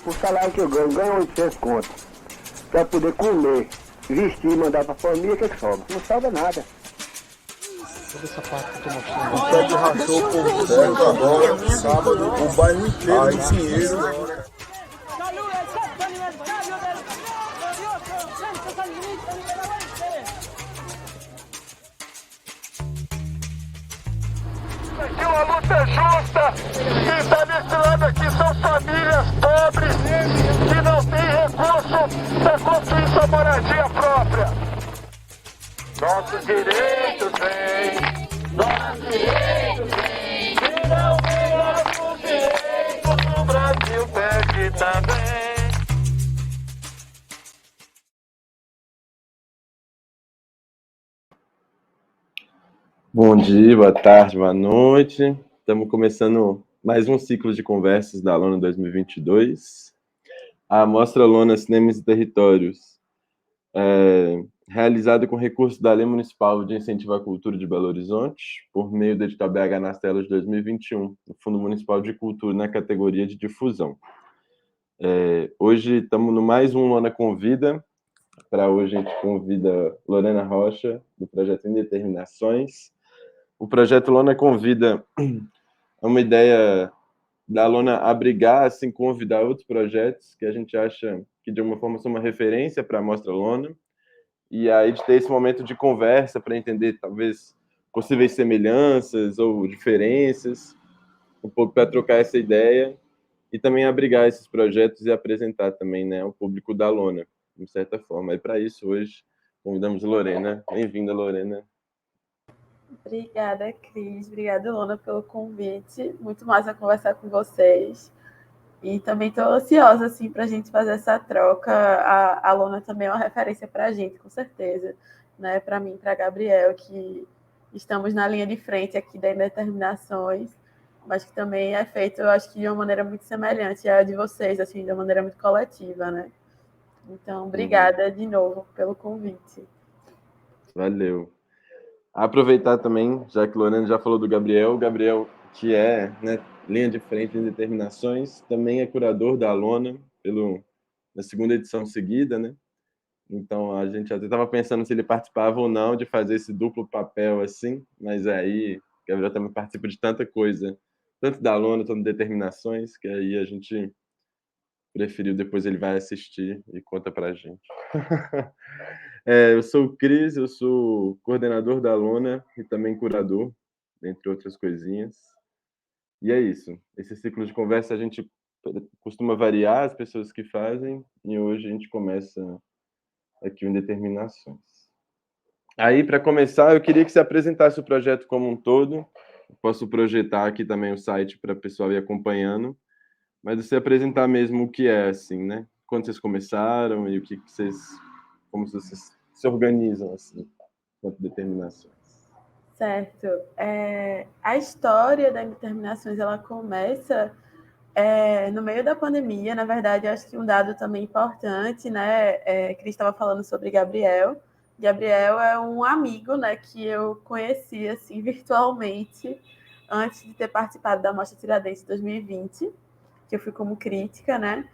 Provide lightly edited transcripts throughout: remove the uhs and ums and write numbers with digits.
O salário que eu ganho 800 conto. Pra poder comer, vestir e mandar pra família, o que sobra? Não sobra nada. Toda essa parte que eu tô mostrando. O Sede rachou o povo certo agora, sábado, o bairro inteiro de Pinheiro. Saluda el santo aniversario del glorioso centro sandinista nicaragüense. Aqui uma luta justa. Quem está nesse lado aqui são famílias pobres que não têm recurso para construir sua moradia própria. Nossos direitos vêm, nossos direitos vêm. E não vem nossos direitos, o Brasil perde também. Bom dia, boa tarde, boa noite. Estamos começando mais um ciclo de conversas da Lona 2022. A Mostra Lona Cinemas e Territórios, realizada com recursos da Lei Municipal de Incentivo à Cultura de Belo Horizonte, por meio do edital BH nas Telas de 2021, do Fundo Municipal de Cultura na categoria de difusão. Hoje estamos no mais um Lona Convida. Para hoje a gente convida Lorena Rocha, do projeto Indeterminações. O projeto Lona Convida é uma ideia da Lona abrigar, assim, convidar outros projetos que a gente acha que, de uma forma, são uma referência para a Mostra Lona, e aí de ter esse momento de conversa para entender, talvez, possíveis semelhanças ou diferenças, um pouco para trocar essa ideia, e também abrigar esses projetos e apresentar também, né, ao público da Lona, de certa forma. E para isso, hoje, convidamos Lorena. Bem-vinda, Lorena. Obrigada, Cris. Obrigada, Lona, pelo convite. Muito massa conversar com vocês. E também estou ansiosa assim, para a gente fazer essa troca. A Lona também é uma referência para a gente, com certeza. Né? Para mim, para a Gabriel, que estamos na linha de frente aqui da Indeterminações, mas que também é feito, eu acho que de uma maneira muito semelhante à de vocês, assim, de uma maneira muito coletiva. Né? Então, obrigada de novo pelo convite. Valeu. Aproveitar também, já que o Lorena já falou do Gabriel, que é, né, linha de frente em determinações, também é curador da Lona na segunda edição seguida, né? Então a gente até estava pensando se ele participava ou não de fazer esse duplo papel assim, mas aí o Gabriel também participa de tanta coisa, tanto da Lona, tanto de determinações, que aí a gente preferiu, depois ele vai assistir e conta pra gente. Eu sou o Cris, eu sou coordenador da Lona e também curador, entre outras coisinhas. E é isso. Esse ciclo de conversa a gente costuma variar as pessoas que fazem, e hoje a gente começa aqui em Determinações. Aí, para começar, eu queria que você apresentasse o projeto como um todo. Eu posso projetar aqui também o site para o pessoal ir acompanhando, mas você apresentar mesmo o que é, assim, né? Quando vocês começaram e como vocês se organizam, assim, quanto determinações. Certo. A história da Indeterminações, ela começa no meio da pandemia. Na verdade, acho que um dado também importante, né? Cris estava falando sobre Gabriel. Gabriel é um amigo, né, que eu conheci assim virtualmente antes de ter participado da Mostra Tiradentes 2020, que eu fui como crítica, né?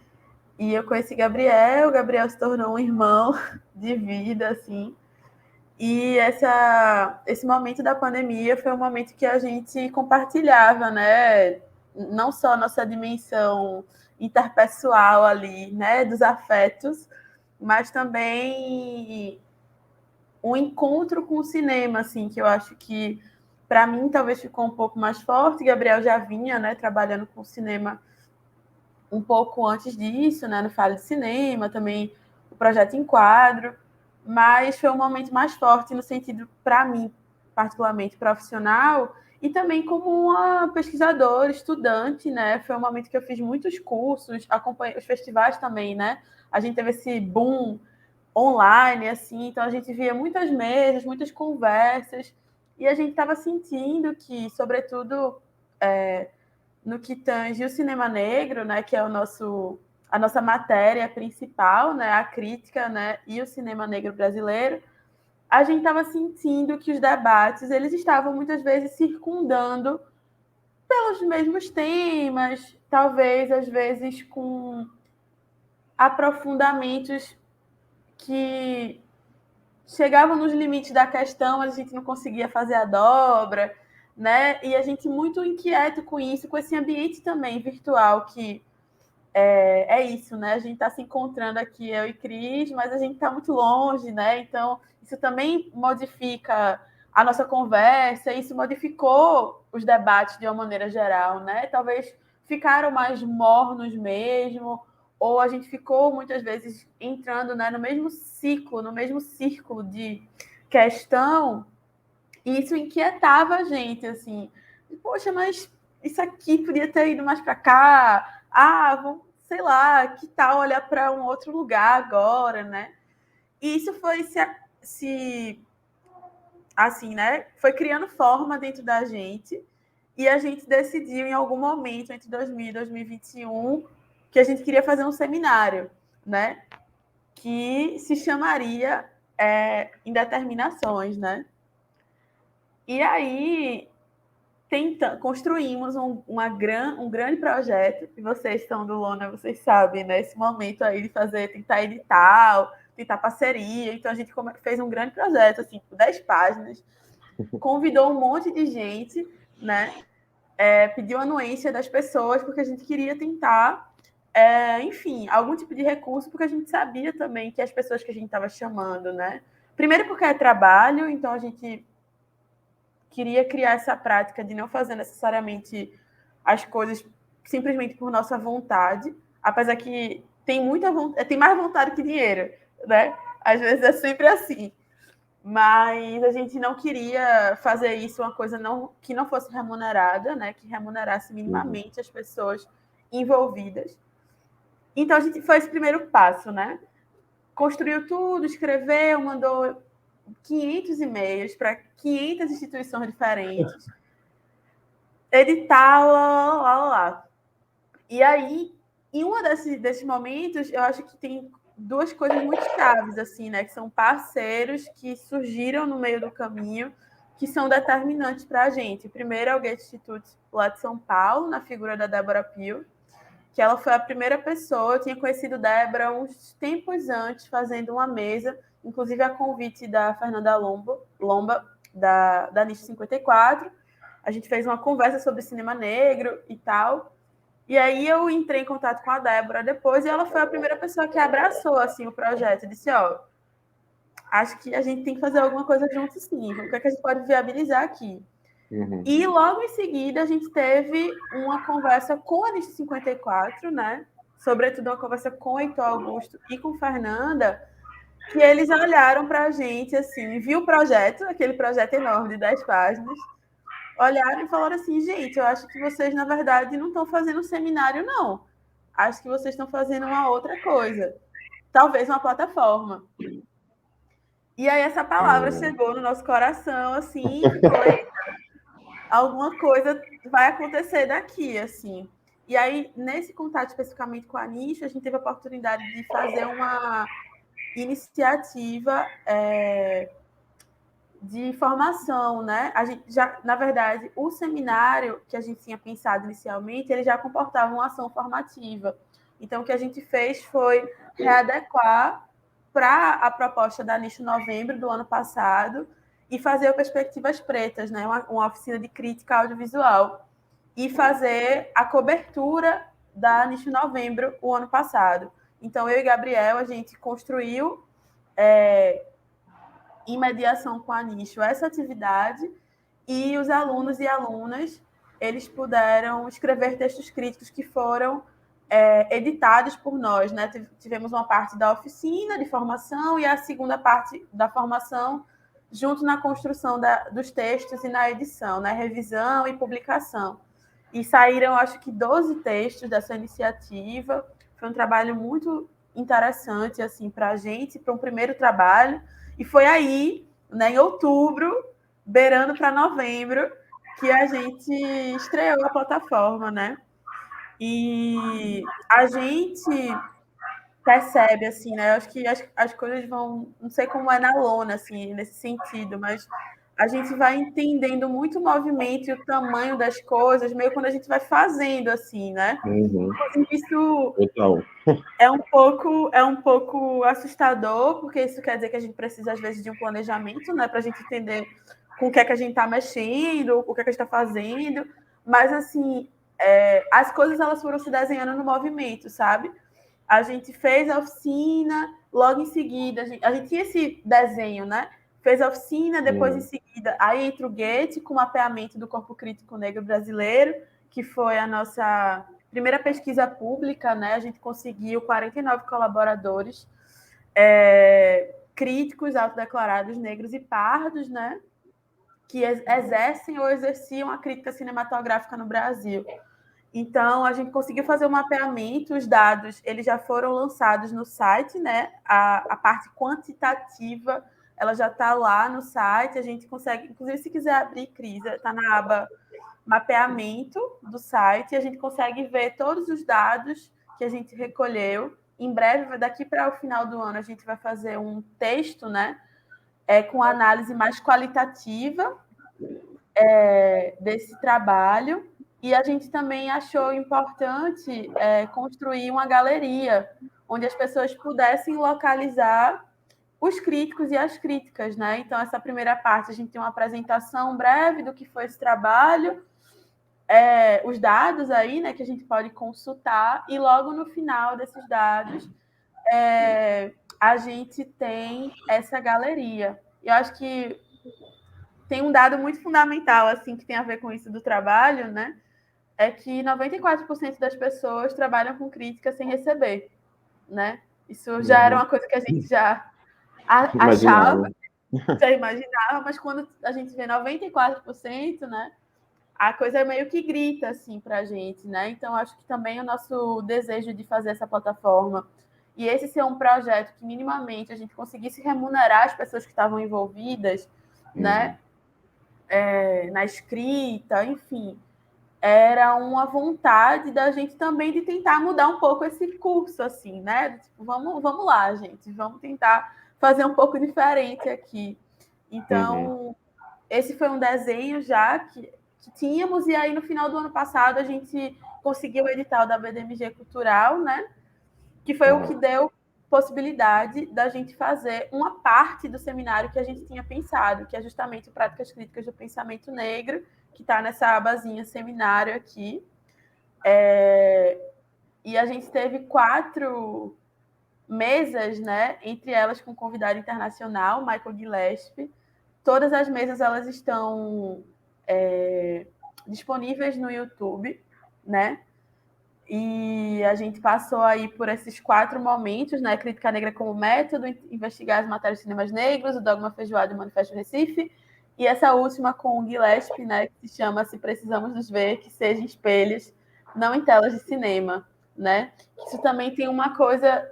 E eu conheci Gabriel. Gabriel se tornou um irmão de vida, assim. E esse momento da pandemia foi um momento que a gente compartilhava, né? Não só a nossa dimensão interpessoal ali, né? Dos afetos, mas também um encontro com o cinema, assim, que eu acho que, para mim, talvez ficou um pouco mais forte. Gabriel já vinha, né? Trabalhando com cinema um pouco antes disso, né? No Fale de Cinema, também o Projeto Enquadro. Mas foi um momento mais forte no sentido, para mim, particularmente profissional, e também como uma pesquisadora, estudante, né? Foi um momento que eu fiz muitos cursos, acompanhei os festivais também, né? A gente teve esse boom online, assim, então a gente via muitas mesas, muitas conversas, e a gente estava sentindo que, sobretudo, no que tange o cinema negro, né, que é a nossa matéria principal, né, a crítica, né, e o cinema negro brasileiro, a gente estava sentindo que os debates eles estavam muitas vezes circundando pelos mesmos temas, talvez às vezes com aprofundamentos que chegavam nos limites da questão, mas a gente não conseguia fazer a dobra, né? E a gente muito inquieto com isso, com esse ambiente também virtual que é isso, né? A gente está se encontrando aqui, eu e Cris, mas a gente está muito longe, né? Então, isso também modifica a nossa conversa, isso modificou os debates de uma maneira geral, né? Talvez ficaram mais mornos mesmo, ou a gente ficou muitas vezes entrando, né, no mesmo ciclo, no mesmo círculo de questão, e isso inquietava a gente, assim, poxa, mas isso aqui podia ter ido mais para cá, vamos, sei lá, que tal olhar para um outro lugar agora, né? E isso foi se assim, né? Foi criando forma dentro da gente, e a gente decidiu em algum momento entre 2000 e 2021 que a gente queria fazer um seminário, né? Que se chamaria Indeterminações, né? E aí construímos um grande projeto, e vocês estão do Lona, vocês sabem, né? Esse momento aí de tentar editar, tentar parceria. Então a gente fez um grande projeto, assim, com 10 páginas, convidou um monte de gente, né? Pediu anuência das pessoas, porque a gente queria tentar, enfim, algum tipo de recurso, porque a gente sabia também que as pessoas que a gente estava chamando, né? Primeiro porque é trabalho, então a gente queria criar essa prática de não fazer necessariamente as coisas simplesmente por nossa vontade, apesar que tem mais vontade que dinheiro, né? Às vezes é sempre assim. Mas a gente não queria fazer isso uma coisa que não fosse remunerada, né? Que remunerasse minimamente as pessoas envolvidas. Então a gente foi esse primeiro passo, né? Construiu tudo, escreveu, mandou 500 e-mails para 500 instituições diferentes, editar, lá. E aí, em um desses momentos, eu acho que tem duas coisas muito chaves, assim, né? Que são parceiros que surgiram no meio do caminho, que são determinantes para a gente. O primeiro é o Goethe Institute lá de São Paulo, na figura da Débora Pio, que ela foi a primeira pessoa. Eu tinha conhecido Débora uns tempos antes, fazendo uma mesa, inclusive a convite da Fernanda Lomba, da Nicho 54. A gente fez uma conversa sobre cinema negro e tal. E aí eu entrei em contato com a Débora depois, e ela foi a primeira pessoa que abraçou assim, o projeto. Disse, acho que a gente tem que fazer alguma coisa junto, sim. O que é que a gente pode viabilizar aqui? E logo em seguida a gente teve uma conversa com a Nicho 54, né? Sobretudo uma conversa com o Heitor Augusto e com Fernanda, que eles olharam para a gente, assim, viu o projeto, aquele projeto enorme de 10 páginas, olharam e falaram assim, gente, eu acho que vocês, na verdade, não estão fazendo um seminário, não. Acho que vocês estão fazendo uma outra coisa. Talvez uma plataforma. E aí essa palavra chegou no nosso coração, assim, foi alguma coisa vai acontecer daqui, assim. E aí, nesse contato especificamente com a Nicho, a gente teve a oportunidade de fazer uma iniciativa de formação, né? A gente já, na verdade, o seminário que a gente tinha pensado inicialmente, ele já comportava uma ação formativa. Então, o que a gente fez foi readequar para a proposta da Nicho Novembro do ano passado e fazer o Perspectivas Pretas, né? Uma oficina de crítica audiovisual, e fazer a cobertura da Nicho Novembro o ano passado. Então, eu e Gabriel, a gente construiu em mediação com a Nicho essa atividade, e os alunos e alunas, eles puderam escrever textos críticos que foram editados por nós, né? Tivemos uma parte da oficina de formação e a segunda parte da formação junto na construção dos textos e na edição, né? Revisão e publicação. E saíram, acho que 12 textos dessa iniciativa. Foi um trabalho muito interessante, assim, para a gente, para um primeiro trabalho. E foi aí, né, em outubro, beirando para novembro, que a gente estreou a plataforma, né? E a gente percebe, assim, né? Eu acho que as coisas vão... Não sei como é na Lona, assim, nesse sentido, mas a gente vai entendendo muito o movimento e o tamanho das coisas, meio quando a gente vai fazendo, assim, né? Uhum. Isso Total. é um pouco assustador, porque isso quer dizer que a gente precisa, às vezes, de um planejamento, né? Para a gente entender com o que é que a gente está mexendo, o que é que a gente está fazendo. Mas, assim, as coisas elas foram se desenhando no movimento, sabe? A gente fez a oficina, logo em seguida, a gente tinha esse desenho, né? Fez a oficina, depois, em seguida, aí entra o Goethe com o mapeamento do corpo crítico negro brasileiro, que foi a nossa primeira pesquisa pública, né? A gente conseguiu 49 colaboradores críticos autodeclarados negros e pardos, né? Que exercem ou exerciam a crítica cinematográfica no Brasil. Então, a gente conseguiu fazer o mapeamento, os dados eles já foram lançados no site, né? A parte quantitativa ela já está lá no site, a gente consegue, inclusive, se quiser abrir, Cris, está na aba mapeamento do site, e a gente consegue ver todos os dados que a gente recolheu. Em breve, daqui para o final do ano, a gente vai fazer um texto, né? Com análise mais qualitativa desse trabalho. E a gente também achou importante construir uma galeria onde as pessoas pudessem localizar os críticos e as críticas, né? Então, essa primeira parte, a gente tem uma apresentação breve do que foi esse trabalho, os dados aí, né, que a gente pode consultar, e logo no final desses dados, a gente tem essa galeria. Eu acho que tem um dado muito fundamental, assim, que tem a ver com isso do trabalho, né? É que 94% das pessoas trabalham com crítica sem receber, né? Isso já era uma coisa que a gente já achava, já imaginava, mas quando a gente vê 94%, né? A coisa meio que grita, assim, para a gente, né? Então, acho que também o nosso desejo de fazer essa plataforma e esse ser um projeto que minimamente a gente conseguisse remunerar as pessoas que estavam envolvidas, né? Na escrita, enfim, era uma vontade da gente também de tentar mudar um pouco esse curso, assim, né? Tipo, vamos lá, gente, vamos tentar fazer um pouco diferente aqui. Então, esse foi um desenho já que tínhamos, e aí no final do ano passado a gente conseguiu o edital da BDMG Cultural, né? Que foi o que deu possibilidade da gente fazer uma parte do seminário que a gente tinha pensado, que é justamente o Práticas Críticas do Pensamento Negro, que está nessa abazinha seminário aqui. E a gente teve 4 mesas, né? Entre elas com convidado internacional, Michael Gillespie. Todas as mesas elas estão disponíveis no YouTube, né? E a gente passou aí por esses 4 momentos, né? Crítica negra como método, investigar as matérias de cinemas negros, o dogma feijoado e o manifesto Recife, e essa última com o Gillespie, né? Que se chama Se Precisamos Nos Ver, que sejam espelhos, não em telas de cinema, né? Isso também tem uma coisa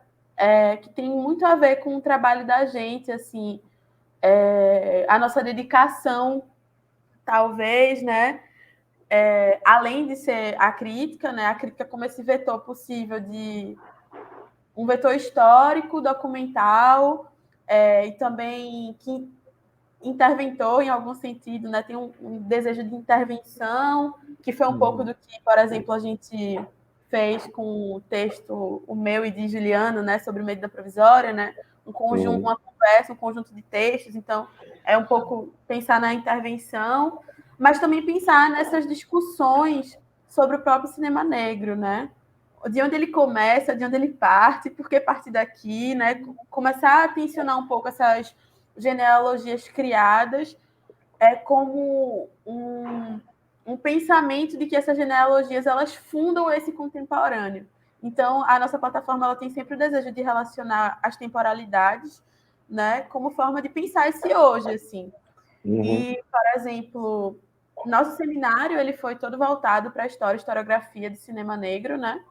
que tem muito a ver com o trabalho da gente, assim, a nossa dedicação, talvez, né? Além de ser a crítica, né? A crítica como esse vetor possível de um vetor histórico, documental, e também que interventor em algum sentido, né? Tem um desejo de intervenção, que foi um pouco do que, por exemplo, a gente fez com o texto, o meu e de Juliano, né? Sobre medida provisória, né? Um conjunto, uma conversa, um conjunto de textos. Então, é um pouco pensar na intervenção, mas também pensar nessas discussões sobre o próprio cinema negro, né? De onde ele começa, de onde ele parte, por que partir daqui, né? Começar a tensionar um pouco essas genealogias criadas como um pensamento de que essas genealogias elas fundam esse contemporâneo. Então, a nossa plataforma ela tem sempre o desejo de relacionar as temporalidades, né, como forma de pensar esse hoje, assim. E, por exemplo, nosso seminário ele foi todo voltado para a história e historiografia de cinema negro, né,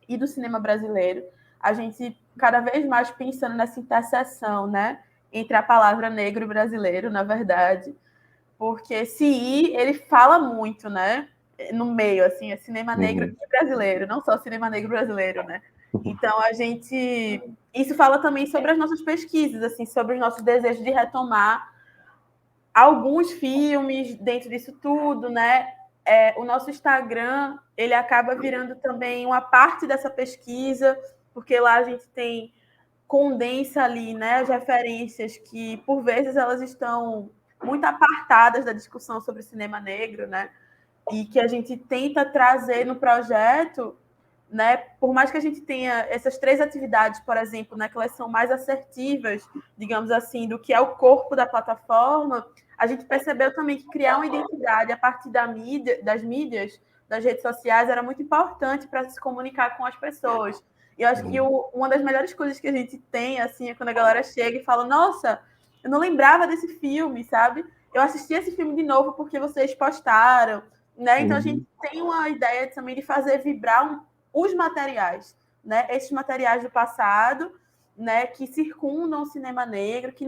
e do cinema brasileiro. A gente cada vez mais pensando nessa interseção, né, entre a palavra negro e brasileiro, na verdade, porque CI, ele fala muito, né, no meio, assim, é cinema negro e brasileiro, não só cinema negro brasileiro, né. Então, isso fala também sobre as nossas pesquisas, assim, sobre os nossos desejos de retomar alguns filmes dentro disso tudo, né? O nosso Instagram, ele acaba virando também uma parte dessa pesquisa, porque lá a gente condensa ali, né, as referências que, por vezes, elas estão muito apartadas da discussão sobre cinema negro, né? E que a gente tenta trazer no projeto, né? Por mais que a gente tenha essas 3 atividades, por exemplo, né, que elas são mais assertivas, digamos assim, do que é o corpo da plataforma, a gente percebeu também que criar uma identidade a partir das mídias, das redes sociais, era muito importante para se comunicar com as pessoas. E eu acho que uma das melhores coisas que a gente tem, assim, é quando a galera chega e fala: nossa, eu não lembrava desse filme, sabe? Eu assisti esse filme de novo porque vocês postaram, né? Então a gente tem uma ideia também de fazer vibrar os materiais, né? Esses materiais do passado, né? Que circundam o cinema negro, que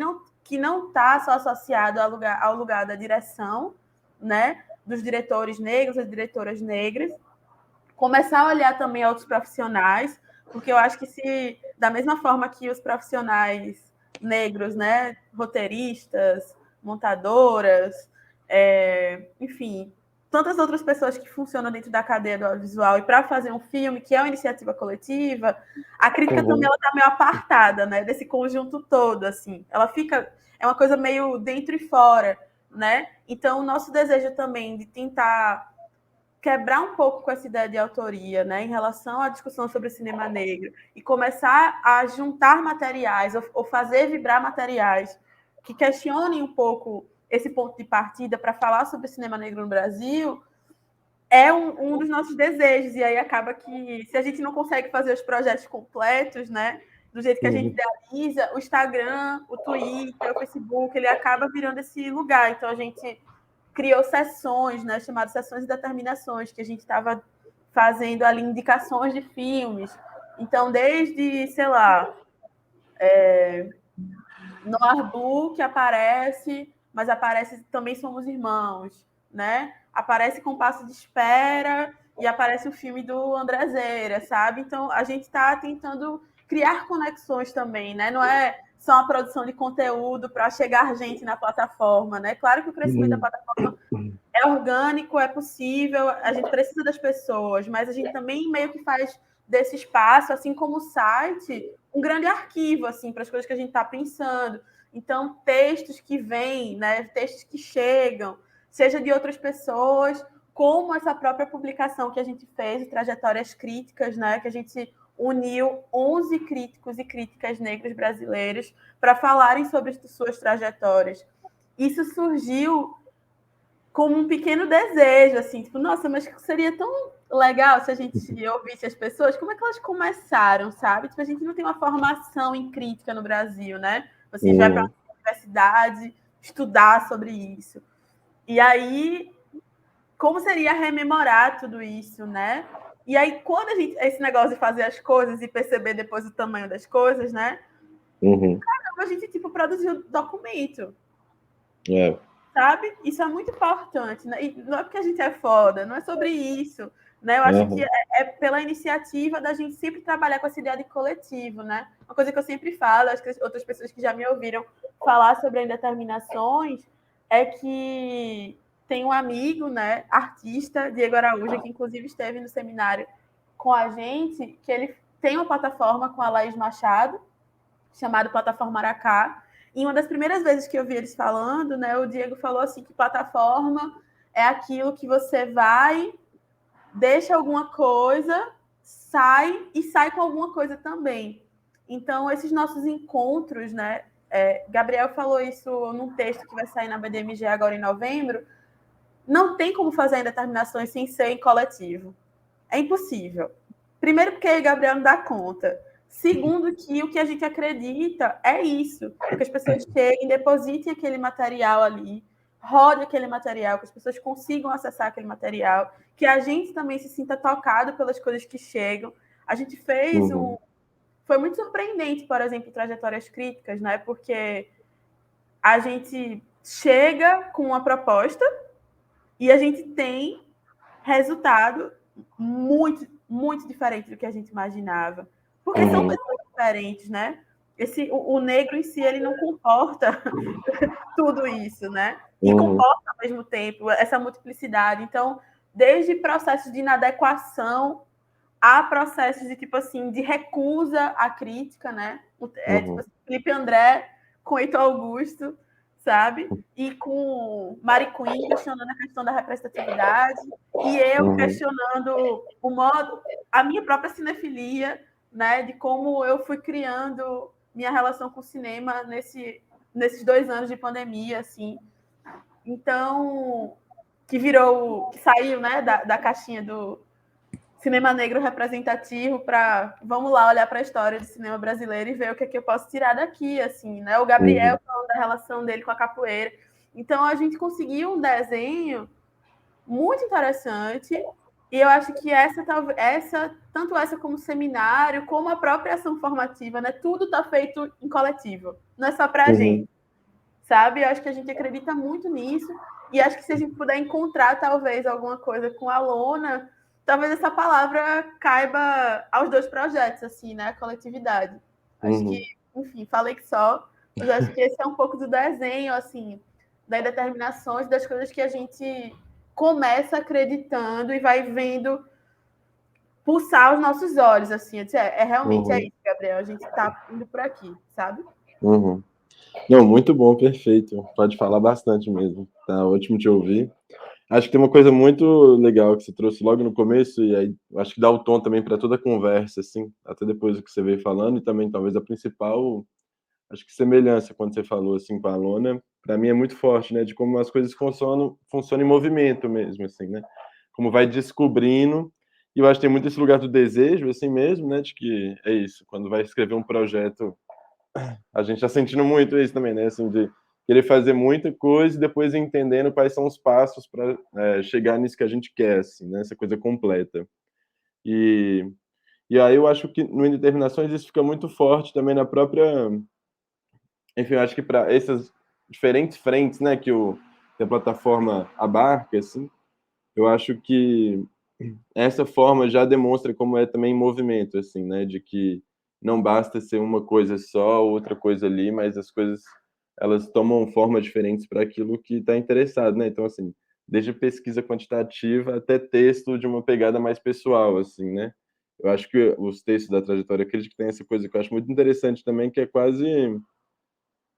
não está só associado ao lugar da direção, né? Dos diretores negros, das diretoras negras. Começar a olhar também outros profissionais, porque eu acho que se, da mesma forma que os profissionais negros, né, roteiristas, montadoras, enfim, tantas outras pessoas que funcionam dentro da cadeia do audiovisual e para fazer um filme, que é uma iniciativa coletiva, a crítica também está meio apartada, né, desse conjunto todo, assim. Ela é uma coisa meio dentro e fora, né? Então, o nosso desejo também de tentar quebrar um pouco com essa ideia de autoria, né, em relação à discussão sobre o cinema negro e começar a juntar materiais ou fazer vibrar materiais que questionem um pouco esse ponto de partida para falar sobre o cinema negro no Brasil é um dos nossos desejos. E aí acaba que, se a gente não consegue fazer os projetos completos, né, do jeito que a gente idealiza, o Instagram, o Twitter, o Facebook, ele acaba virando esse lugar. Então a gente criou sessões, né, chamadas sessões de determinações, que a gente estava fazendo ali indicações de filmes. Então, desde, sei lá, no Arbu, que aparece, mas aparece também Somos Irmãos, né? Aparece Compasso de Espera e aparece o filme do André Zeira, sabe? Então, a gente está tentando criar conexões também, né? Não é só uma produção de conteúdo para chegar gente na plataforma, né? Claro que o crescimento da plataforma é orgânico, é possível, a gente precisa das pessoas, mas a gente também meio que faz desse espaço, assim como o site, um grande arquivo, assim, para as coisas que a gente está pensando. Então, textos que vêm, né, textos que chegam, seja de outras pessoas, como essa própria publicação que a gente fez, Trajetórias Críticas, né, que a gente uniu 11 críticos e críticas negros brasileiros para falarem sobre suas trajetórias. Isso surgiu como um pequeno desejo, assim, tipo, nossa, mas seria tão legal se a gente ouvisse as pessoas, como é que elas começaram, sabe? Tipo, a gente não tem uma formação em crítica no Brasil, né? Você vai para uma universidade estudar sobre isso. E aí, como seria rememorar tudo isso, né? E aí, quando esse negócio de fazer as coisas e perceber depois o tamanho das coisas, né? Caramba, a gente, tipo, produziu documento. Sabe? Isso é muito importante, né? E não é porque a gente é foda, não é sobre isso, né? Eu acho que é pela iniciativa da gente sempre trabalhar com essa ideia de coletivo, né? Uma coisa que eu sempre falo, acho que outras pessoas que já me ouviram falar sobre indeterminações, é que tem um amigo, né, artista, Diego Araújo, que inclusive esteve no seminário com a gente, que ele tem uma plataforma com a Laís Machado, chamada Plataforma Aracá. E uma das primeiras vezes que eu vi eles falando, né, o Diego falou assim que plataforma é aquilo que você vai, deixa alguma coisa, sai com alguma coisa também. Então, esses nossos encontros, né, Gabriel falou isso num texto que vai sair na BDMG agora em novembro, não tem como fazer indeterminações sem ser em coletivo. É impossível. Primeiro porque Gabriel não dá conta. Segundo, que o que a gente acredita é isso, que as pessoas cheguem, depositem aquele material ali, rodem aquele material, que as pessoas consigam acessar aquele material, que a gente também se sinta tocado pelas coisas que chegam. A gente fez Foi muito surpreendente, por exemplo, Trajetórias Críticas, né? Porque a gente chega com uma proposta e a gente tem resultado muito, muito diferente do que a gente imaginava. Porque são pessoas diferentes, né? O negro em si, ele não comporta tudo isso, né? e comporta ao mesmo tempo essa multiplicidade. Então, desde processos de inadequação a processos de, tipo assim, de recusa à crítica, né? Tipo assim, Felipe André com Heitor Augusto, sabe? E com Mari Queen questionando a questão da representatividade, e eu questionando o modo, a minha própria cinefilia, né? De como eu fui criando minha relação com o cinema nesses 2 anos de pandemia, assim. Então, que saiu, né, da caixinha do cinema negro representativo para, vamos lá, olhar para a história do cinema brasileiro e ver o que é que eu posso tirar daqui, assim, né? O Gabriel falando da relação dele com a capoeira. Então, a gente conseguiu um desenho muito interessante, e eu acho que tanto essa como seminário, como a própria ação formativa, né? Tudo está feito em coletivo, não é só para a gente, sabe? Eu acho que a gente acredita muito nisso, e acho que se a gente puder encontrar, talvez, alguma coisa com a Lona, talvez essa palavra caiba aos 2 projetos, assim, né? A coletividade. Acho que, enfim, falei que só, mas acho que esse é um pouco do desenho, assim, das determinações, das coisas que a gente começa acreditando e vai vendo pulsar os nossos olhos, assim. Realmente é isso, Gabriel, a gente está indo por aqui, sabe? Não, muito bom, perfeito. Pode falar bastante mesmo. Tá ótimo te ouvir. Acho que tem uma coisa muito legal que você trouxe logo no começo, e aí acho que dá o tom também para toda a conversa, assim, até depois do que você veio falando, e também talvez a principal, acho que semelhança quando você falou assim com a Lona, para mim é muito forte, né, de como as coisas funcionam em movimento mesmo, assim, né, como vai descobrindo, e eu acho que tem muito esse lugar do desejo, assim mesmo, né, de que é isso, quando vai escrever um projeto, a gente tá sentindo muito isso também, né, assim, de querer fazer muita coisa e depois entendendo quais são os passos para chegar nisso que a gente quer, assim, né? Essa coisa completa. E, e aí eu acho que no Indeterminações isso fica muito forte também na própria... Enfim, eu acho que para essas diferentes frentes, né, que a plataforma abarca, assim, eu acho que essa forma já demonstra como é também movimento, assim, né? De que não basta ser uma coisa só, outra coisa ali, mas as coisas elas tomam formas diferentes para aquilo que está interessado, né? Então, assim, desde pesquisa quantitativa até texto de uma pegada mais pessoal, assim, né? Eu acho que os textos da trajetória crítica têm essa coisa que eu acho muito interessante também, que é quase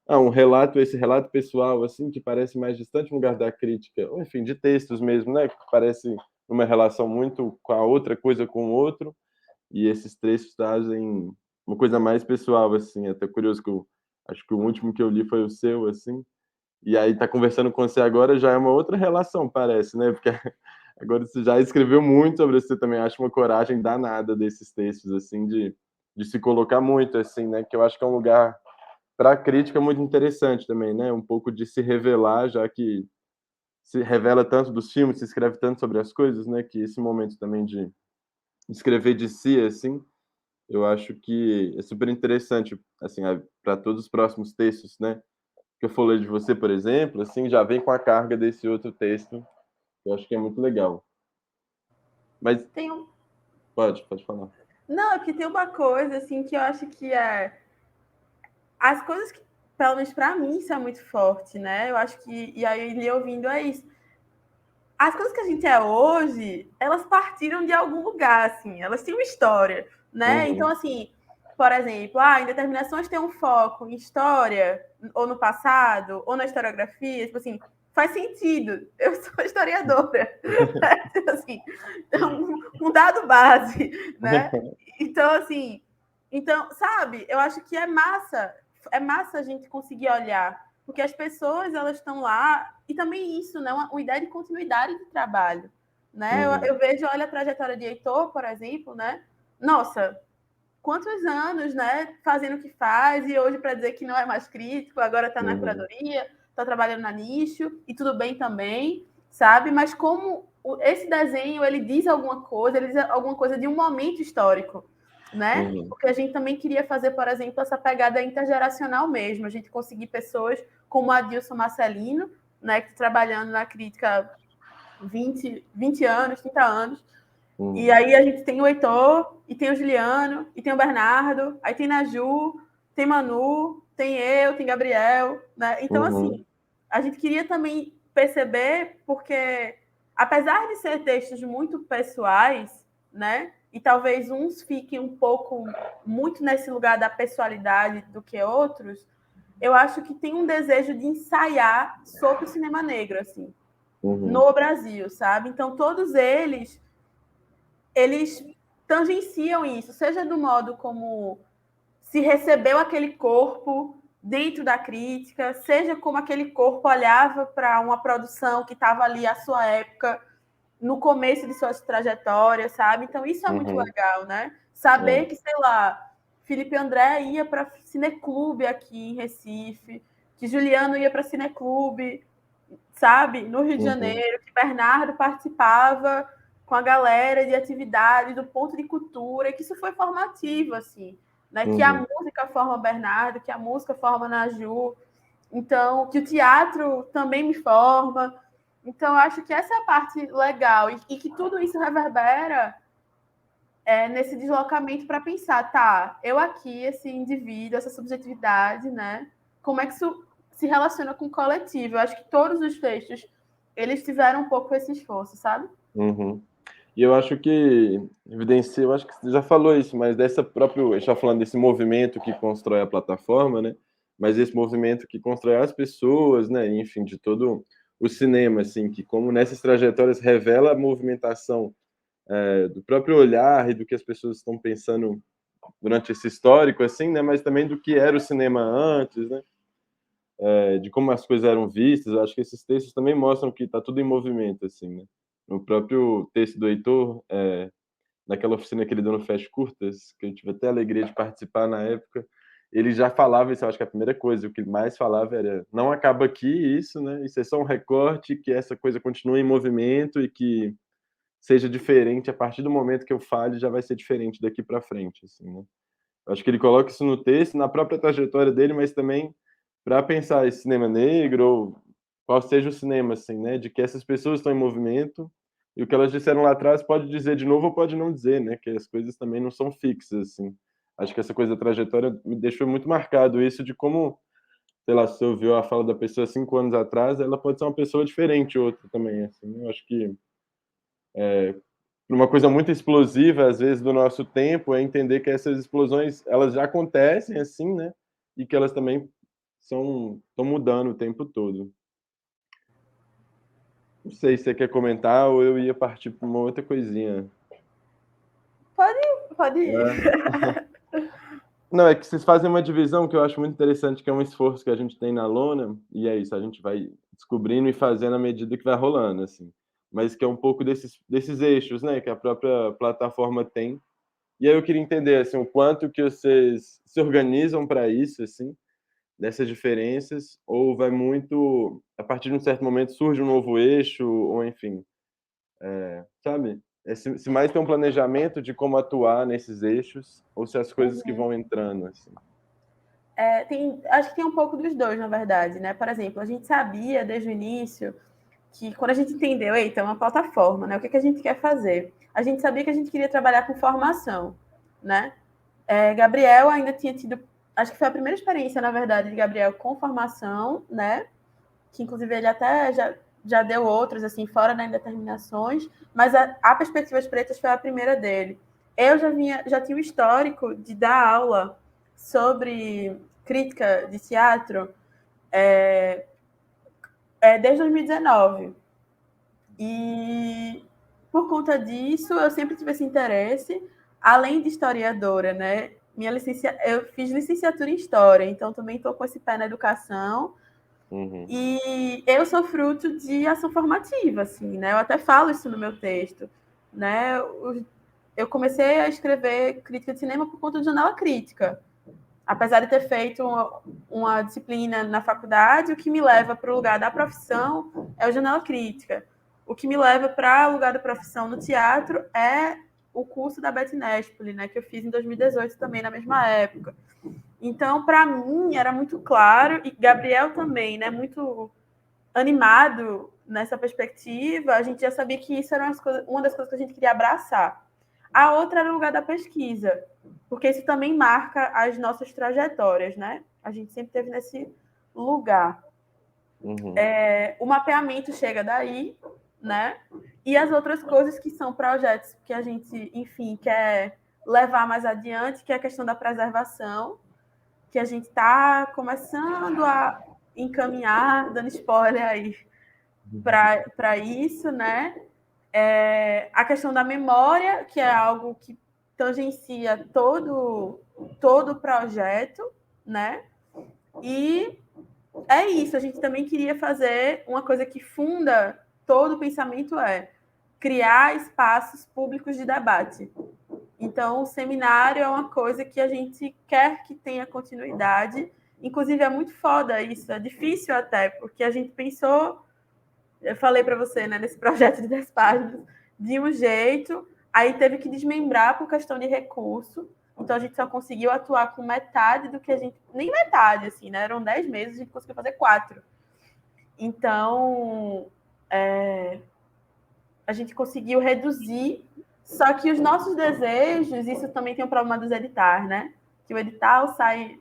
um relato, esse relato pessoal, assim, que parece mais distante no lugar da crítica, ou enfim, de textos mesmo, né? Que parece uma relação muito com a outra coisa com o outro, e esses trechos trazem uma coisa mais pessoal, assim, até curioso que eu acho que o último que eu li foi o seu, assim, e aí tá conversando com você agora já é uma outra relação, parece, né? Porque agora você já escreveu muito sobre isso, você também acha uma coragem danada desses textos, assim, de se colocar muito, assim, né? Que eu acho que é um lugar para a crítica muito interessante também, né? Um pouco de se revelar, já que se revela tanto dos filmes, se escreve tanto sobre as coisas, né? Que esse momento também de escrever de si, assim, eu acho que é super interessante, assim, para todos os próximos textos, né? Que eu falei de você, por exemplo, assim, já vem com a carga desse outro texto, que eu acho que é muito legal. Mas pode falar. Não, é porque tem uma coisa, assim, que eu acho que as coisas que, pelo menos para mim, isso é muito forte, né? Eu acho que, e aí lhe ouvindo é isso. As coisas que a gente é hoje, elas partiram de algum lugar, assim, elas têm uma história, né? Então, assim, por exemplo, Indeterminações tem um foco em história, ou no passado, ou na historiografia, tipo assim, faz sentido. Eu sou historiadora. Assim, um dado base, né? Então, assim, sabe, eu acho que é massa a gente conseguir olhar, porque as pessoas, elas estão lá, e também isso, né, uma ideia de continuidade de trabalho, né? Eu vejo, olha a trajetória de Heitor, por exemplo, né? Nossa, quantos anos, né, fazendo o que faz, e hoje para dizer que não é mais crítico, agora está na curadoria, está trabalhando na nicho, e tudo bem também, sabe? Mas como esse desenho, ele diz alguma coisa de um momento histórico, né? Porque a gente também queria fazer, por exemplo, essa pegada intergeracional mesmo, a gente conseguir pessoas como Adilson Marcelino, né, que está trabalhando na crítica 20 anos, 30 anos, e aí a gente tem o Heitor, e tem o Juliano, e tem o Bernardo, aí tem Naju, tem Manu, tem eu, tem Gabriel, né? Então, assim, a gente queria também perceber, porque apesar de ser textos muito pessoais, né, e talvez uns fiquem um pouco muito nesse lugar da pessoalidade do que outros, eu acho que tem um desejo de ensaiar sobre o cinema negro, assim, no Brasil, sabe? Então, todos eles tangenciam isso, seja do modo como se recebeu aquele corpo dentro da crítica, seja como aquele corpo olhava para uma produção que estava ali à sua época, no começo de suas trajetórias, sabe? Então, isso é muito legal, né? Saber que, sei lá, Felipe André ia para Cineclube aqui em Recife, que Juliano ia para Cineclube, sabe? No Rio de Janeiro, que Bernardo participava com a galera de atividade do ponto de cultura, que isso foi formativo, assim, né? Que a música forma Bernardo, que a música forma Naju, então, que o teatro também me forma. Então, eu acho que essa é a parte legal e que tudo isso reverbera nesse deslocamento para pensar, tá, eu aqui, esse indivíduo, essa subjetividade, né? Como é que isso se relaciona com o coletivo? Eu acho que todos os textos, eles tiveram um pouco esse esforço, sabe? E eu acho que evidencia, eu acho que você já falou isso, mas dessa própria, a gente está falando desse movimento que constrói a plataforma, né? Mas esse movimento que constrói as pessoas, né? Enfim, de todo o cinema, assim, que como nessas trajetórias revela a movimentação do próprio olhar e do que as pessoas estão pensando durante esse histórico, assim, né? Mas também do que era o cinema antes, né? De como as coisas eram vistas. Eu acho que esses textos também mostram que está tudo em movimento, assim, né? No próprio texto do Heitor, naquela oficina que ele deu no Fest Curtas, que eu tive até a alegria de participar na época, ele já falava isso, eu acho que a primeira coisa, o que ele mais falava era, não acaba aqui isso, né? Isso é só um recorte, que essa coisa continue em movimento e que seja diferente a partir do momento que eu fale, já vai ser diferente daqui para frente, assim, né? Eu acho que ele coloca isso no texto, na própria trajetória dele, mas também para pensar esse cinema negro, ou qual seja o cinema, assim, né? De que essas pessoas estão em movimento e o que elas disseram lá atrás pode dizer de novo ou pode não dizer, né? Que as coisas também não são fixas, assim. Acho que essa coisa da trajetória me deixou muito marcado isso de como, sei lá, se você ouviu a fala da pessoa 5 anos atrás, ela pode ser uma pessoa diferente outra também, assim. Eu acho que uma coisa muito explosiva, às vezes, do nosso tempo, é entender que essas explosões, elas já acontecem, assim, né? E que elas também estão mudando o tempo todo. Não sei se você quer comentar ou eu ia partir para uma outra coisinha. Pode ir. Não, é que vocês fazem uma divisão que eu acho muito interessante, que é um esforço que a gente tem na lona, e é isso, a gente vai descobrindo e fazendo à medida que vai rolando, assim. Mas que é um pouco desses eixos, né, que a própria plataforma tem. E aí eu queria entender, assim, o quanto que vocês se organizam para isso, assim, dessas diferenças, ou vai muito, a partir de um certo momento surge um novo eixo, ou enfim, sabe? Se mais tem um planejamento de como atuar nesses eixos, ou se as coisas que vão entrando, assim. Acho que tem um pouco dos dois, na verdade, né? Por exemplo, a gente sabia desde o início que quando a gente entendeu, eita, é uma plataforma, né? O que a gente quer fazer? A gente sabia que a gente queria trabalhar com formação, né? Gabriel ainda tinha tido, acho que foi a primeira experiência, na verdade, de Gabriel com formação, né? Que inclusive ele até já deu outras, assim, fora das Indeterminações, mas a Perspectivas Pretas foi a primeira dele. Eu já tinha o histórico de dar aula sobre crítica de teatro desde 2019. E por conta disso, eu sempre tive esse interesse, além de historiadora, né? Eu fiz licenciatura em História, então também estou com esse pé na educação. E eu sou fruto de ação formativa, assim, né? Eu até falo isso no meu texto, né? Eu comecei a escrever crítica de cinema por conta de Janela Crítica. Apesar de ter feito uma disciplina na faculdade, o que me leva para o lugar da profissão é o Janela Crítica. O que me leva para o lugar da profissão no teatro é o curso da Beth Nespoli, né, que eu fiz em 2018 também, na mesma época. Então, para mim, era muito claro, e Gabriel também, né, muito animado nessa perspectiva, a gente já sabia que isso era uma das coisas que a gente queria abraçar. A outra era o lugar da pesquisa, porque isso também marca as nossas trajetórias, né? A gente sempre esteve nesse lugar. O mapeamento chega daí, né? E as outras coisas que são projetos que a gente, enfim, quer levar mais adiante, que é a questão da preservação, que a gente está começando a encaminhar, dando spoiler aí para isso, né? A questão da memória, que é algo que tangencia todo o projeto, né? E é isso, a gente também queria fazer uma coisa que funda todo o pensamento, criar espaços públicos de debate. Então, o seminário é uma coisa que a gente quer que tenha continuidade. Inclusive, é muito foda isso, é difícil até, porque a gente pensou, eu falei para você, né, nesse projeto de 10 páginas, de um jeito, aí teve que desmembrar por questão de recurso. Então, a gente só conseguiu atuar com metade do que a gente... Nem metade, assim, né? Eram 10 meses, a gente conseguiu fazer 4. Então, a gente conseguiu reduzir. Só que os nossos desejos, isso também tem um problema dos editais, né? Que o edital sai...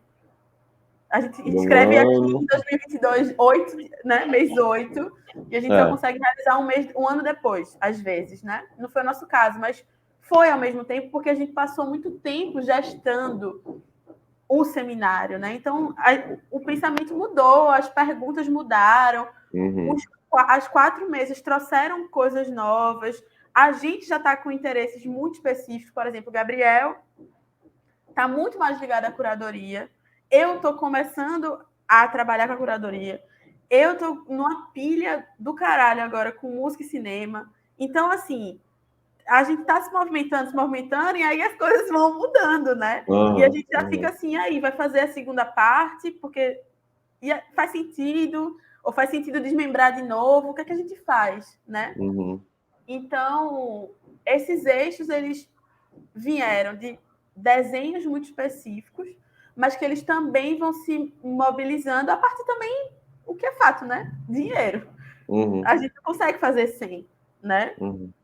A gente escreve aqui em 2022, 8, né? Mês 8, e a gente só consegue realizar um ano depois, às vezes, né? Não foi o nosso caso, mas foi ao mesmo tempo, porque a gente passou muito tempo gestando o seminário, né? Então, o pensamento mudou, as perguntas mudaram, as 4 meses trouxeram coisas novas, a gente já está com interesses muito específicos, por exemplo, o Gabriel está muito mais ligado à curadoria, eu estou começando a trabalhar com a curadoria, eu estou numa pilha do caralho agora com música e cinema, então, assim, a gente está se movimentando, e aí as coisas vão mudando, né? E a gente já fica assim, aí vai fazer a segunda parte, porque faz sentido, ou faz sentido desmembrar de novo, o que é que a gente faz, né? Então, esses eixos, eles vieram de desenhos muito específicos, mas que eles também vão se mobilizando a partir também, o que é fato, né? Dinheiro. A gente não consegue fazer sem, né?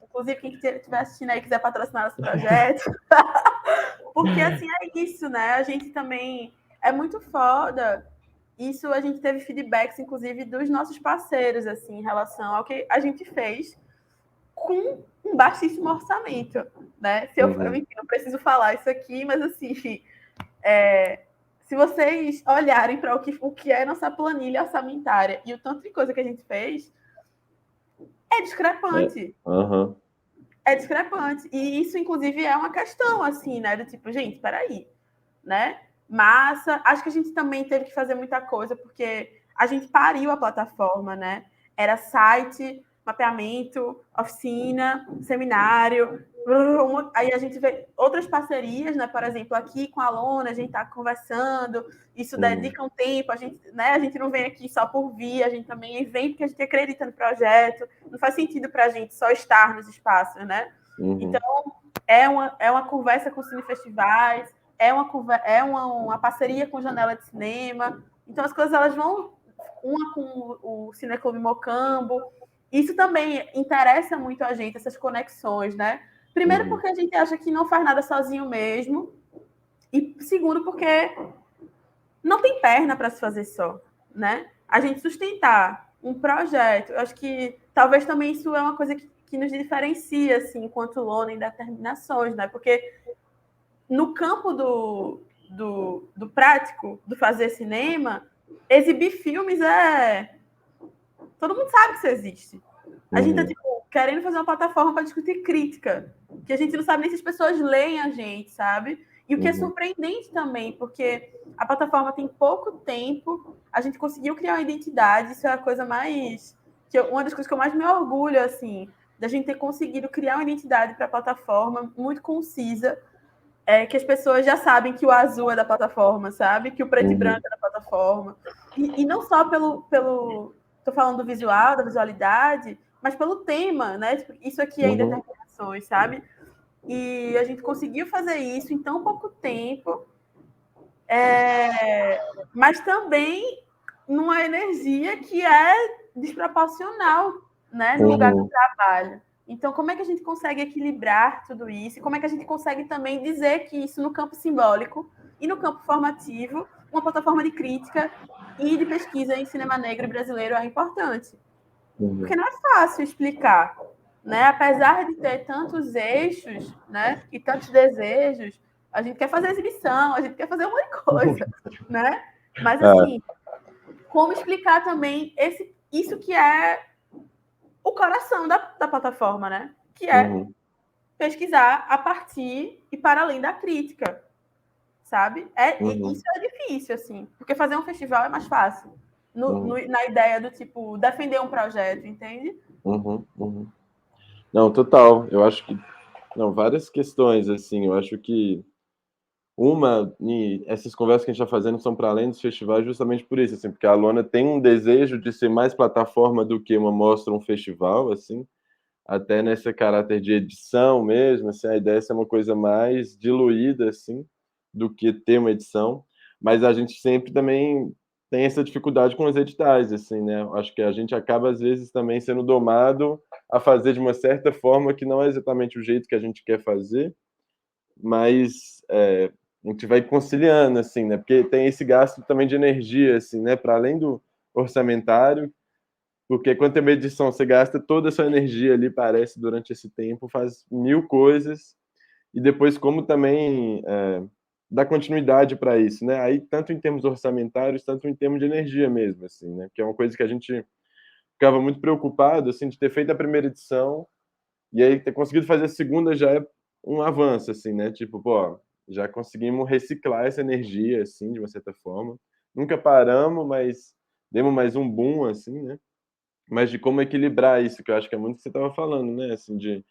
Inclusive, quem estiver assistindo aí quiser patrocinar esse projeto. Porque, assim, é isso, né? A gente também... É muito foda. Isso, a gente teve feedbacks, inclusive, dos nossos parceiros, assim, em relação ao que a gente fez com um baixíssimo orçamento, né? Enfim, não preciso falar isso aqui, mas, assim, se vocês olharem para o que é nossa planilha orçamentária e o tanto de coisa que a gente fez, é discrepante. É discrepante. E isso, inclusive, é uma questão, assim, né? Do tipo, gente, peraí, né? Massa. Acho que a gente também teve que fazer muita coisa, porque a gente pariu a plataforma, né? Era site, mapeamento, oficina, seminário. Aí a gente vê outras parcerias, né? Por exemplo, aqui com a Lona, a gente está conversando, isso dedica um tempo, a gente não vem aqui só por vir, a gente também vem porque a gente acredita no projeto, não faz sentido para a gente só estar nos espaços, né? Então, é uma conversa com cinefestivais, é uma parceria com Janela de Cinema, então as coisas elas vão, uma com o Cineclube Mocambo, isso também interessa muito a gente, essas conexões, né? Primeiro, porque a gente acha que não faz nada sozinho mesmo. E segundo, porque não tem perna para se fazer só, né? A gente sustentar um projeto, eu acho que talvez também isso é uma coisa que nos diferencia, assim, enquanto Lona, em determinações, né? Porque no campo do prático, do fazer cinema, exibir filmes todo mundo sabe que isso existe. A gente está, tipo, querendo fazer uma plataforma para discutir crítica, que a gente não sabe nem se as pessoas leem a gente, sabe? E o que é surpreendente também, porque a plataforma tem pouco tempo, a gente conseguiu criar uma identidade, isso é a coisa mais... uma das coisas que eu mais me orgulho, assim, da gente ter conseguido criar uma identidade para a plataforma muito concisa, que as pessoas já sabem que o azul é da plataforma, sabe? Que o preto e branco é da plataforma. E não só pelo... Estou falando do visual, da visualidade, mas pelo tema, né? Isso aqui é determinações, sabe? E a gente conseguiu fazer isso em tão pouco tempo, mas também numa energia que é desproporcional, né? No lugar do trabalho. Então, como é que a gente consegue equilibrar tudo isso? E como é que a gente consegue também dizer que isso no campo simbólico e no campo formativo, uma plataforma de crítica e de pesquisa em cinema negro brasileiro é importante. Porque não é fácil explicar, né? Apesar de ter tantos eixos, né? E tantos desejos, a gente quer fazer exibição, a gente quer fazer um monte de coisa, né? Mas, assim, como explicar também isso que é o coração da plataforma, né? Que é pesquisar a partir e para além da crítica, sabe? Isso é difícil, assim, porque fazer um festival é mais fácil. Na ideia do tipo, defender um projeto, entende? Não, total. Eu acho que. Não, várias questões, assim. Eu acho que essas conversas que a gente está fazendo são para além dos festivais justamente por isso, assim, porque a Alona tem um desejo de ser mais plataforma do que uma mostra, um festival, assim, até nesse caráter de edição mesmo, assim, a ideia é ser uma coisa mais diluída, assim, do que ter uma edição, mas a gente sempre também tem essa dificuldade com os editais, assim, né? Acho que a gente acaba, às vezes, também sendo domado a fazer de uma certa forma que não é exatamente o jeito que a gente quer fazer, mas a gente vai conciliando, assim, né? Porque tem esse gasto também de energia, assim, né? Para além do orçamentário, porque quando tem uma edição, você gasta toda a sua energia ali, parece, durante esse tempo, faz 1000 coisas, e depois como também dar continuidade para isso, né? Aí, tanto em termos orçamentários, tanto em termos de energia mesmo, assim, né? Que é uma coisa que a gente ficava muito preocupado, assim, de ter feito a primeira edição, e aí ter conseguido fazer a segunda já é um avanço, assim, né? Tipo, pô, já conseguimos reciclar essa energia, assim, de uma certa forma. Nunca paramos, mas demos mais um boom, assim, né? Mas de como equilibrar isso, que eu acho que é muito o que você estava falando, né? Assim, de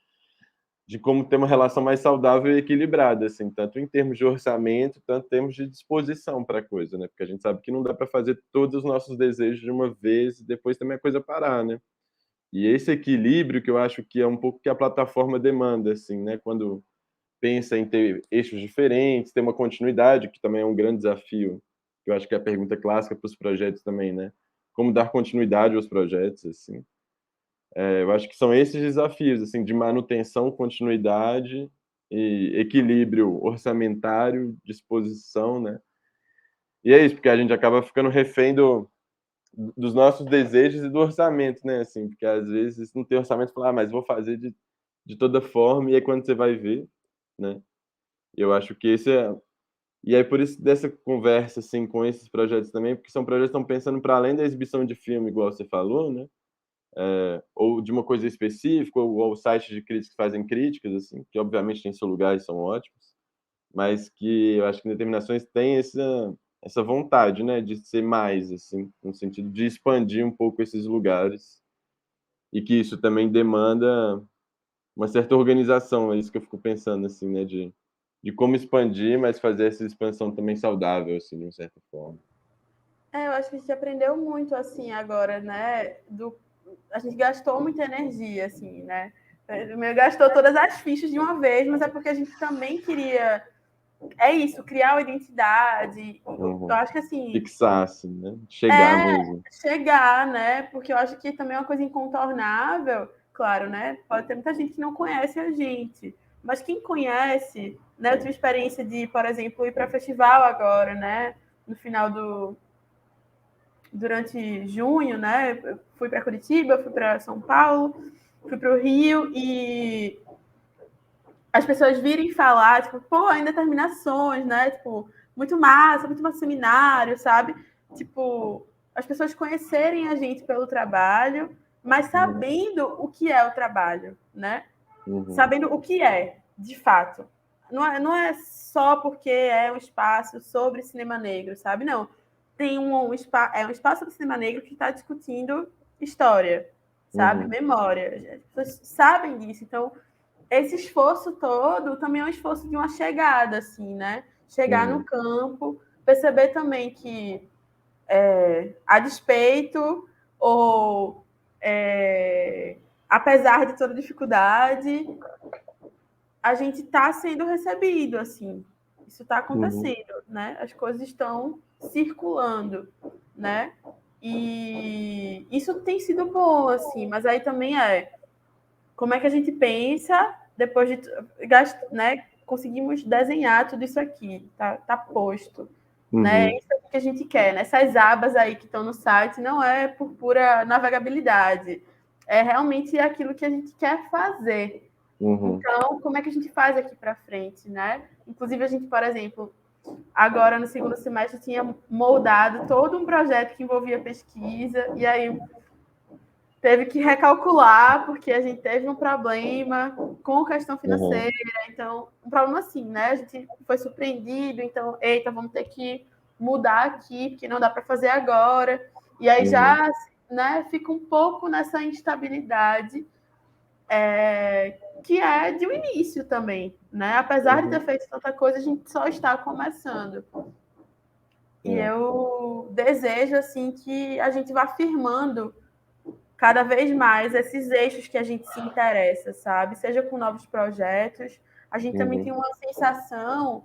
como ter uma relação mais saudável e equilibrada, assim, tanto em termos de orçamento, tanto em termos de disposição para a coisa, né? Porque a gente sabe que não dá para fazer todos os nossos desejos de uma vez e depois também a coisa parar, né? E esse equilíbrio que eu acho que é um pouco que a plataforma demanda, assim, né? Quando pensa em ter eixos diferentes, ter uma continuidade, que também é um grande desafio, que eu acho que é a pergunta clássica para os projetos também, né? Como dar continuidade aos projetos, assim. Eu acho que são esses desafios, assim, de manutenção, continuidade e equilíbrio orçamentário, disposição, né? E é isso, porque a gente acaba ficando refém dos nossos desejos e do orçamento, né? Assim, porque às vezes não tem orçamento, fala, mas vou fazer de toda forma, e aí quando você vai ver, né? Eu acho que esse é. E aí, por isso, dessa conversa, assim, com esses projetos também, porque são projetos que estão pensando para além da exibição de filme, igual você falou, né? Ou de uma coisa específica, ou sites de críticos que fazem críticas, assim, que obviamente têm seu lugar e são ótimos, mas que eu acho que Determinações tem essa vontade, né, de ser mais, assim, no sentido de expandir um pouco esses lugares, e que isso também demanda uma certa organização, é isso que eu fico pensando, assim, né, de como expandir, mas fazer essa expansão também saudável, assim, de uma certa forma. Eu acho que a gente aprendeu muito, assim, agora, né, a gente gastou muita energia, assim, né, gastou todas as fichas de uma vez, mas é porque a gente também queria, criar uma identidade. Eu acho que, assim... Fixar, assim, né? Chegar mesmo. Chegar, né? Porque eu acho que também é uma coisa incontornável, claro, né? Pode ter muita gente que não conhece a gente, mas quem conhece, né? Eu tive experiência de, por exemplo, ir para festival agora, né? No final durante junho, né? Eu fui para Curitiba, fui para São Paulo, fui para o Rio e as pessoas virem falar, tipo, pô, ainda Determinações, né? Tipo, muito massa seminário, sabe? Tipo, as pessoas conhecerem a gente pelo trabalho, mas sabendo o que é o trabalho, né? Sabendo o que é, de fato. Não é só porque é um espaço sobre cinema negro, sabe? Não. Tem um espaço sobre cinema negro que está discutindo história, sabe? Memória. As pessoas sabem disso, então esse esforço todo também é um esforço de uma chegada, assim, né? Chegar no campo, perceber também que, a despeito ou apesar de toda dificuldade, a gente está sendo recebido, assim. Isso está acontecendo, né? As coisas estão circulando, né? E isso tem sido bom, assim, mas aí também como é que a gente pensa depois de, né, conseguimos desenhar tudo isso aqui, tá posto, né? Isso a que a gente quer, né? Essas abas aí que estão no site não é por pura navegabilidade, é realmente aquilo que a gente quer fazer. Então, como é que a gente faz aqui para frente, né? Inclusive, a gente, por exemplo, agora no segundo semestre tinha moldado todo um projeto que envolvia pesquisa, e aí teve que recalcular, porque a gente teve um problema com questão financeira, então, um problema assim, né? A gente foi surpreendido, então, eita, vamos ter que mudar aqui, porque não dá para fazer agora. E aí já, né, fica um pouco nessa instabilidade, que é de um início também, né? Apesar de ter feito tanta coisa, a gente só está começando. E eu desejo, assim, que a gente vá firmando cada vez mais esses eixos que a gente se interessa, sabe? Seja com novos projetos. A gente também tem uma sensação,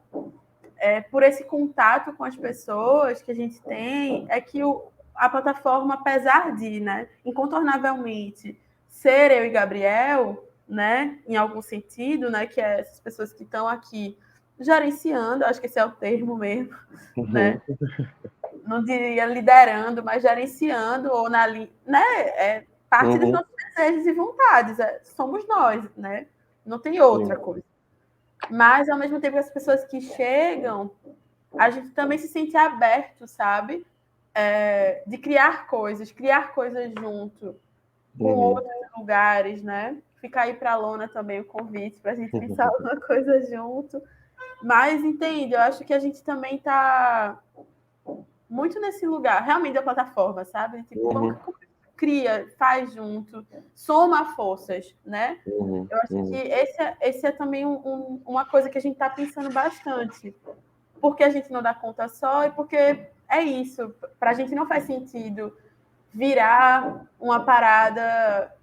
por esse contato com as pessoas que a gente tem, é que a plataforma, apesar de, né, incontornavelmente ser eu e Gabriel, né, em algum sentido, né, que é essas pessoas que estão aqui gerenciando, acho que esse é o termo mesmo, né? Não diria liderando, mas gerenciando, ou né? Parte dos nossos desejos e vontades. Somos nós, né? Não tem outra coisa. Mas, ao mesmo tempo, as pessoas que chegam, a gente também se sente aberto, sabe? De criar coisas junto com outros lugares, né? Fica aí para a Lona também o convite para a gente pensar alguma coisa junto. Mas, entende? Eu acho que a gente também está muito nesse lugar, realmente, da plataforma, sabe? Tipo, como cria, faz junto, soma forças, né? Eu acho que esse é também uma coisa que a gente está pensando bastante. Porque a gente não dá conta só e porque é isso. Para a gente não faz sentido virar uma parada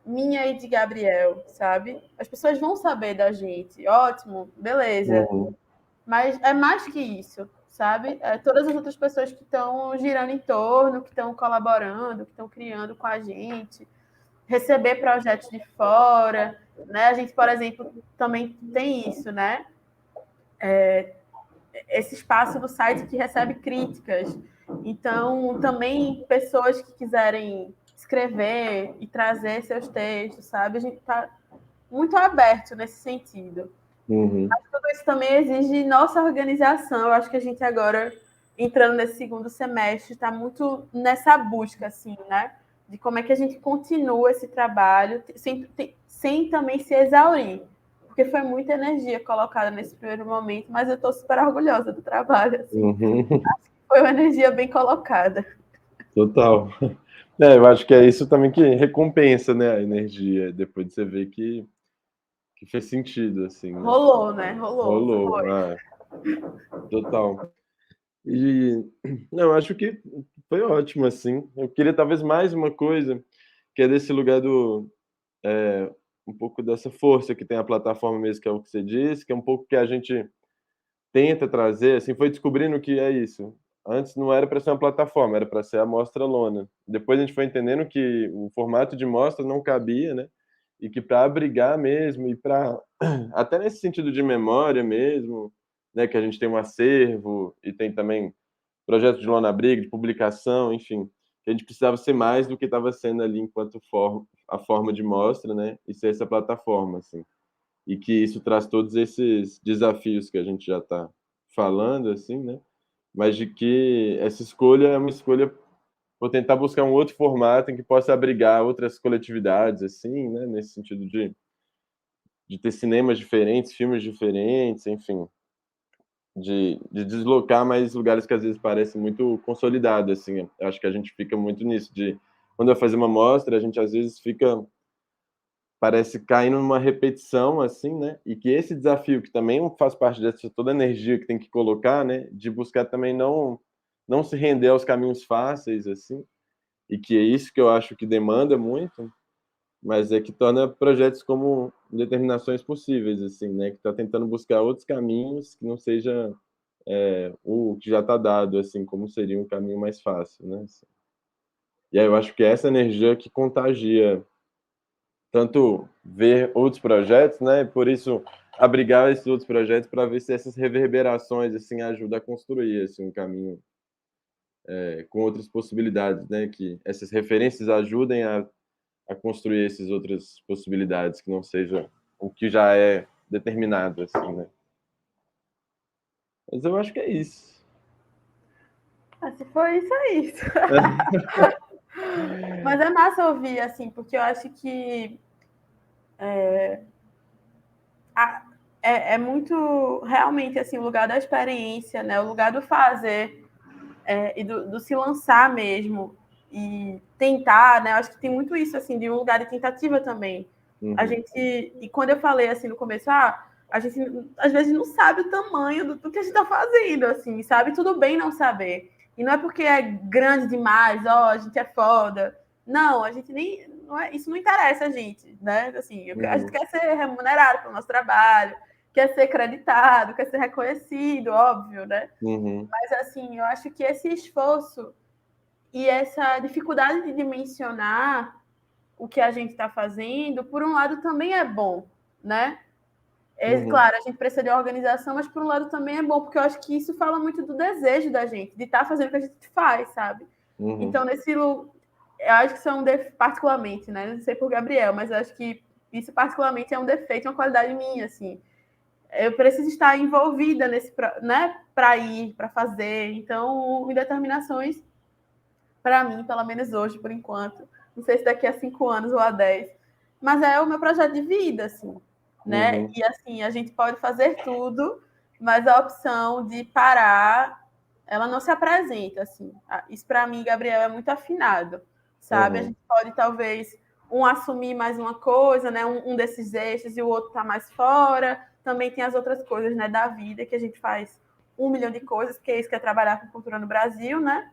minha e de Gabriel, sabe? As pessoas vão saber da gente. Ótimo, beleza. Mas é mais que isso, sabe? Todas as outras pessoas que estão girando em torno, que estão colaborando, que estão criando com a gente, receber projetos de fora, né? A gente, por exemplo, também tem isso, né? Esse espaço do site que recebe críticas. Então, também pessoas que quiserem escrever e trazer seus textos, sabe? A gente está muito aberto nesse sentido. Mas tudo isso também exige nossa organização. Eu acho que a gente agora, entrando nesse segundo semestre, está muito nessa busca, assim, né? De como é que a gente continua esse trabalho sem também se exaurir. Porque foi muita energia colocada nesse primeiro momento, mas eu estou super orgulhosa do trabalho. Assim. Acho que foi uma energia bem colocada. Total. Eu acho que é isso também que recompensa, né, a energia. Depois de você ver que fez sentido, assim. Né? Rolou, né? Rolou. Total. E não, acho que foi ótimo, assim. Eu queria talvez mais uma coisa, que é desse lugar um pouco dessa força que tem a plataforma mesmo, que é o que você disse, que é um pouco que a gente tenta trazer, assim, foi descobrindo que é isso. Antes não era para ser uma plataforma, era para ser a Mostra Lona. Depois a gente foi entendendo que o formato de mostra não cabia, né? E que para abrigar mesmo e para até nesse sentido de memória mesmo, né, que a gente tem um acervo e tem também projeto de lona abrigo, de publicação, enfim, que a gente precisava ser mais do que estava sendo ali enquanto a forma de mostra, né, e ser essa plataforma, assim. E que isso traz todos esses desafios que a gente já está falando, assim, né, mas de que essa escolha é uma escolha por tentar buscar um outro formato em que possa abrigar outras coletividades, assim, né, nesse sentido de ter cinemas diferentes, filmes diferentes, enfim, de deslocar mais lugares que às vezes parecem muito consolidados, assim. Eu acho que a gente fica muito nisso, de quando vai fazer uma mostra, a gente às vezes parece caindo numa repetição, assim, né? E que esse desafio, que também faz parte dessa toda a energia que tem que colocar, né? De buscar também não se render aos caminhos fáceis, assim, e que é isso que eu acho que demanda muito, mas é que torna projetos como determinações possíveis, assim, né? Que está tentando buscar outros caminhos que não seja o que já está dado, assim, como seria um caminho mais fácil, né? Assim. E aí eu acho que essa energia que contagia tanto ver outros projetos, né? Por isso abrigar esses outros projetos para ver se essas reverberações assim ajudam a construir assim um caminho com outras possibilidades, né? Que essas referências ajudem a construir essas outras possibilidades, que não seja o que já é determinado, assim, né? Mas eu acho que é isso. Se for isso, é isso. Mas é massa ouvir, assim, porque eu acho que é muito, realmente, assim, o lugar da experiência, né? O lugar do fazer e do se lançar mesmo e tentar, né? Eu acho que tem muito isso, assim, de um lugar de tentativa também. A gente, e quando eu falei, assim, no começo, a gente, às vezes, não sabe o tamanho do que a gente está fazendo, assim, sabe? Tudo bem não saber. E não é porque é grande demais, a gente é foda. Não, a gente nem... isso não interessa a gente, né? Assim, a gente quer ser remunerado pelo nosso trabalho, quer ser acreditado, quer ser reconhecido, óbvio, né? Mas, assim, eu acho que esse esforço e essa dificuldade de dimensionar o que a gente está fazendo, por um lado, também é bom, né? Claro, a gente precisa de organização, mas por um lado também é bom, porque eu acho que isso fala muito do desejo da gente, de estar fazendo o que a gente faz, sabe? Então, eu acho que isso é particularmente, né? Não sei por Gabriel, mas eu acho que isso particularmente é um defeito, uma qualidade minha, assim. Eu preciso estar envolvida nesse, né? Para ir, para fazer. Então, Indeterminações, para mim, pelo menos hoje, por enquanto, não sei se daqui a 5 anos ou a 10, mas é o meu projeto de vida, assim, né? E assim, a gente pode fazer tudo, mas a opção de parar, ela não se apresenta, assim. Isso para mim, Gabriel, é muito afinado, sabe? A gente pode talvez assumir mais uma coisa, né? Um desses eixos e o outro tá mais fora. Também tem as outras coisas, né, da vida que a gente faz 1 milhão de coisas, porque é isso que é trabalhar com cultura no Brasil, né?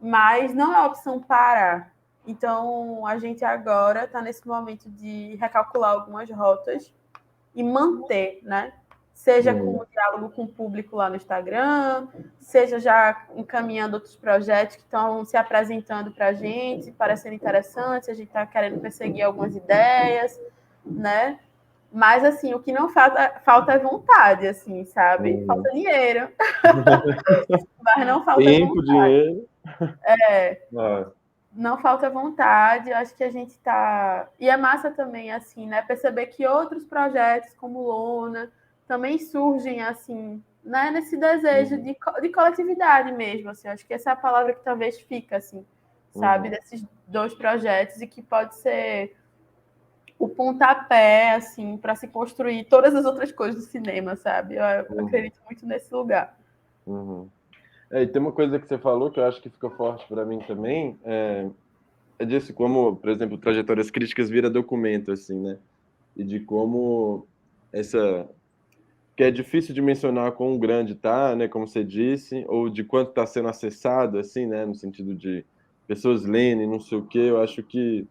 Mas não é opção parar. Então, a gente agora está nesse momento de recalcular algumas rotas e manter, né? Seja com o diálogo com o público lá no Instagram, seja já encaminhando outros projetos que estão se apresentando para a gente, parecendo interessantes, a gente está querendo perseguir algumas ideias, né? Mas, assim, o que não falta é vontade, assim, sabe? Falta dinheiro. Mas não falta tempo, vontade. dinheiro. Não falta vontade, eu acho que a gente está... E é massa também, assim, né? Perceber que outros projetos, como Lona, também surgem, assim, né? Nesse desejo de coletividade mesmo, assim. Acho que essa é a palavra que talvez fica, assim, sabe? Desses 2 projetos e que pode ser o pontapé, assim, para se construir todas as outras coisas do cinema, sabe? Eu acredito muito nesse lugar. E tem uma coisa que você falou que eu acho que fica forte para mim também, é disso, como, por exemplo, Trajetórias Críticas vira documento, assim, né? E de como que é difícil de mencionar quão grande tá, né, como você disse, ou de quanto está sendo acessado, assim, né, no sentido de pessoas lendo e não sei o quê. Eu acho que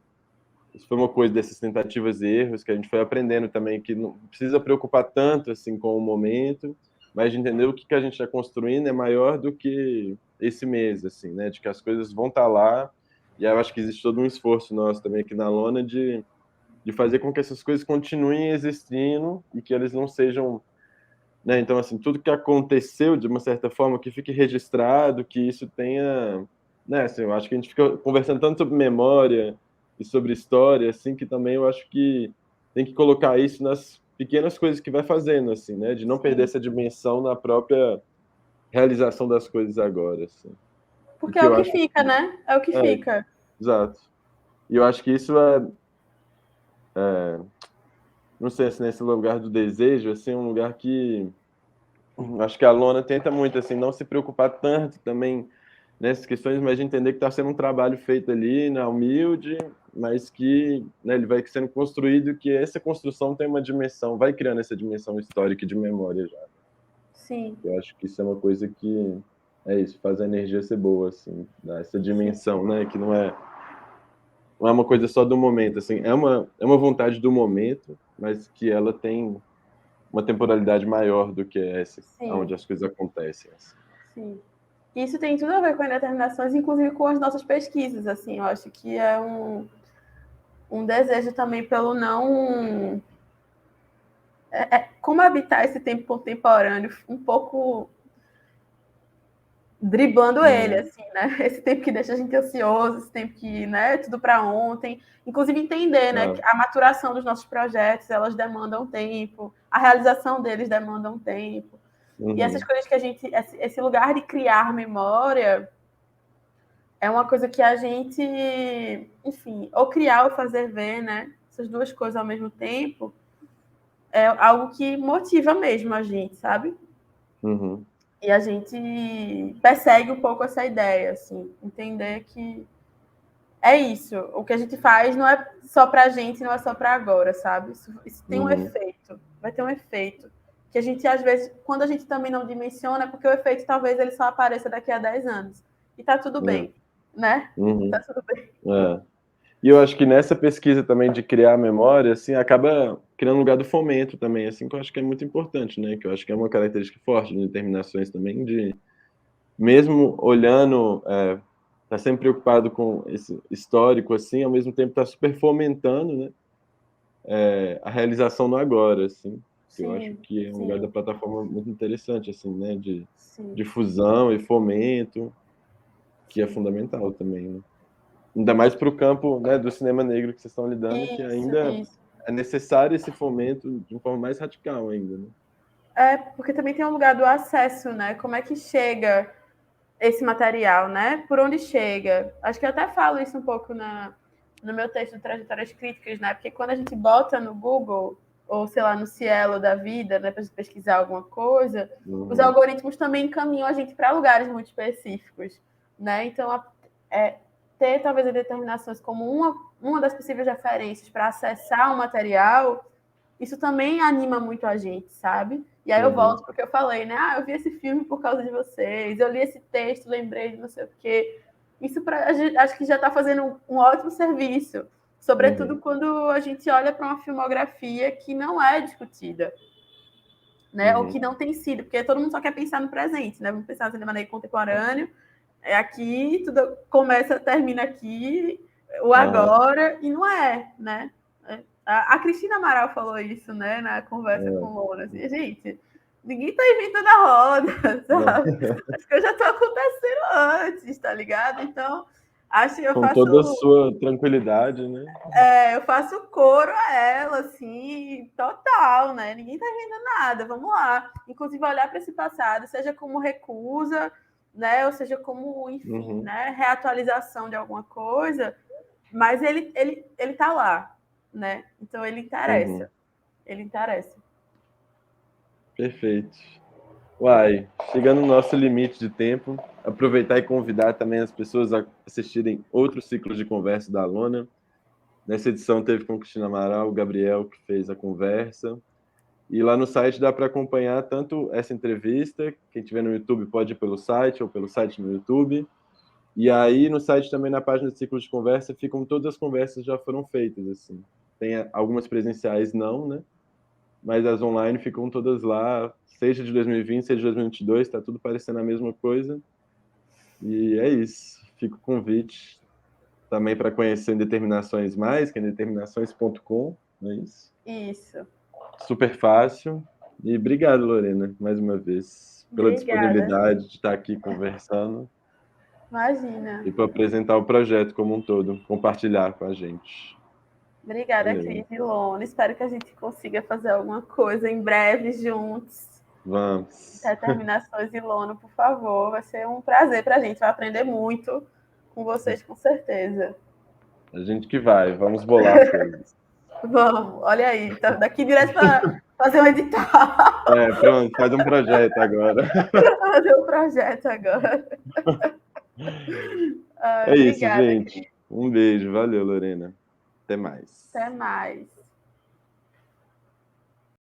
isso foi uma coisa dessas tentativas e erros que a gente foi aprendendo também, que não precisa preocupar tanto, assim, com o momento, mas de entender o que a gente está construindo é maior do que esse mês, assim, né, de que as coisas vão estar lá. E aí eu acho que existe todo um esforço nosso também aqui na Lona de fazer com que essas coisas continuem existindo e que eles não sejam, né? Então, assim, tudo que aconteceu, de uma certa forma, que fique registrado, que isso tenha, né? Assim, eu acho que a gente fica conversando tanto sobre memória e sobre história, assim, que também eu acho que tem que colocar isso nas pequenas coisas que vai fazendo, assim, né? De não perder essa dimensão na própria realização das coisas agora, assim. Porque é o que fica, né? É o que fica. Exato. E eu acho que isso não sei se nesse lugar do desejo, assim, um lugar que acho que a Lona tenta muito, assim, não se preocupar tanto também nessas questões, mas de entender que está sendo um trabalho feito ali, na humilde, mas que, né, ele vai sendo construído, que essa construção tem uma dimensão, vai criando essa dimensão histórica de memória já. Sim. Eu acho que isso é uma coisa que é isso, faz a energia ser boa, assim, dá essa dimensão, né, que não é uma coisa só do momento, assim, é uma vontade do momento, mas que ela tem uma temporalidade maior do que essa, onde as coisas acontecem. Assim. Sim. Isso tem tudo a ver com indeterminações, inclusive com as nossas pesquisas, assim, eu acho que é um desejo também pelo não... como habitar esse tempo contemporâneo um pouco driblando ele, assim, né? Esse tempo que deixa a gente ansioso, esse tempo que, né, tudo para ontem. Inclusive entender, né, que a maturação dos nossos projetos, elas demandam tempo, a realização deles demandam tempo. E essas coisas que a gente, esse lugar de criar memória é uma coisa que a gente, enfim, ou criar ou fazer ver, né? Essas duas coisas ao mesmo tempo é algo que motiva mesmo a gente, sabe? E a gente persegue um pouco essa ideia, assim, entender que é isso. O que a gente faz não é só pra gente, não é só pra agora, sabe? Isso tem um efeito, vai ter um efeito. Que a gente, às vezes, quando a gente também não dimensiona, é porque o efeito talvez ele só apareça daqui a 10 anos. E tá tudo bem, né? Tá tudo bem. E eu acho que nessa pesquisa também de criar memória, assim, acaba criando um lugar do fomento também, assim, que eu acho que é muito importante, né? Que eu acho que é uma característica forte de determinações também, de mesmo olhando, tá sempre preocupado com esse histórico, assim, ao mesmo tempo tá super fomentando, né? A realização no agora, assim. Que eu acho que é um lugar da plataforma muito interessante, assim, né? De difusão e fomento, que é fundamental também, né? Ainda mais para o campo, né, do cinema negro que vocês estão lidando, que ainda é necessário esse fomento de uma forma mais radical ainda, né? Porque também tem um lugar do acesso, né? Como é que chega esse material, né? Por onde chega? Acho que eu até falo isso um pouco no meu texto de Trajetórias Críticas, né? Porque quando a gente bota no Google, ou sei lá, no Cielo da vida, né, para pesquisar alguma coisa, os algoritmos também encaminham a gente para lugares muito específicos, né? Então, ter talvez as determinações como uma das possíveis referências para acessar o material, isso também anima muito a gente, sabe? E aí eu volto porque eu falei, né? Eu vi esse filme por causa de vocês, eu li esse texto, lembrei de não sei o quê. Isso acho que já está fazendo um ótimo serviço, sobretudo quando a gente olha para uma filmografia que não é discutida, né? Ou que não tem sido, porque todo mundo só quer pensar no presente, né? Vamos pensar no cinema negro contemporâneo, aqui, tudo começa, termina aqui, o agora, e não é, né? A Cristina Amaral falou isso, né, na conversa com o Lona. Assim, gente, ninguém tá inventando a roda, sabe? As coisas já estão acontecendo antes, tá ligado? Então, acho que eu faço... Com toda a sua tranquilidade, né? Eu faço coro a ela, assim, total, né? Ninguém tá inventando nada, vamos lá. Inclusive, olhar para esse passado, seja como recusa, né? Ou seja, como, enfim, né? Reatualização de alguma coisa, mas ele tá lá, né? Então ele interessa. Ele interessa. Perfeito. Uai, chegando no nosso limite de tempo, aproveitar e convidar também as pessoas a assistirem outros ciclos de conversa da Alona. Nessa edição teve com Cristina Amaral, o Gabriel, que fez a conversa. E lá no site dá para acompanhar tanto essa entrevista, quem estiver no YouTube pode ir pelo site, ou pelo site no YouTube. E aí no site também, na página de ciclo de conversa, ficam todas as conversas que já foram feitas, assim. Tem algumas presenciais não, né? Mas as online ficam todas lá, seja de 2020, seja de 2022, está tudo parecendo a mesma coisa. E é isso. Fica o convite também para conhecer Determinações Mais, que é determinações.com, não é isso? Isso. Super fácil. E obrigado, Lorena, mais uma vez, pela disponibilidade de estar aqui conversando. Imagina. E para apresentar o projeto como um todo, compartilhar com a gente. Obrigada, Cris e Lona. Espero que a gente consiga fazer alguma coisa em breve juntos. Vamos. Determinações e Lona, por favor. Vai ser um prazer para a gente. Vai aprender muito com vocês, com certeza. A gente que vai. Vamos bolar coisas. Vamos. Olha aí. Tá daqui direto para fazer um edital. Pronto. Faz um projeto agora. Fazer um projeto agora. É isso, gente. Um beijo. Valeu, Lorena. Até mais. Até mais.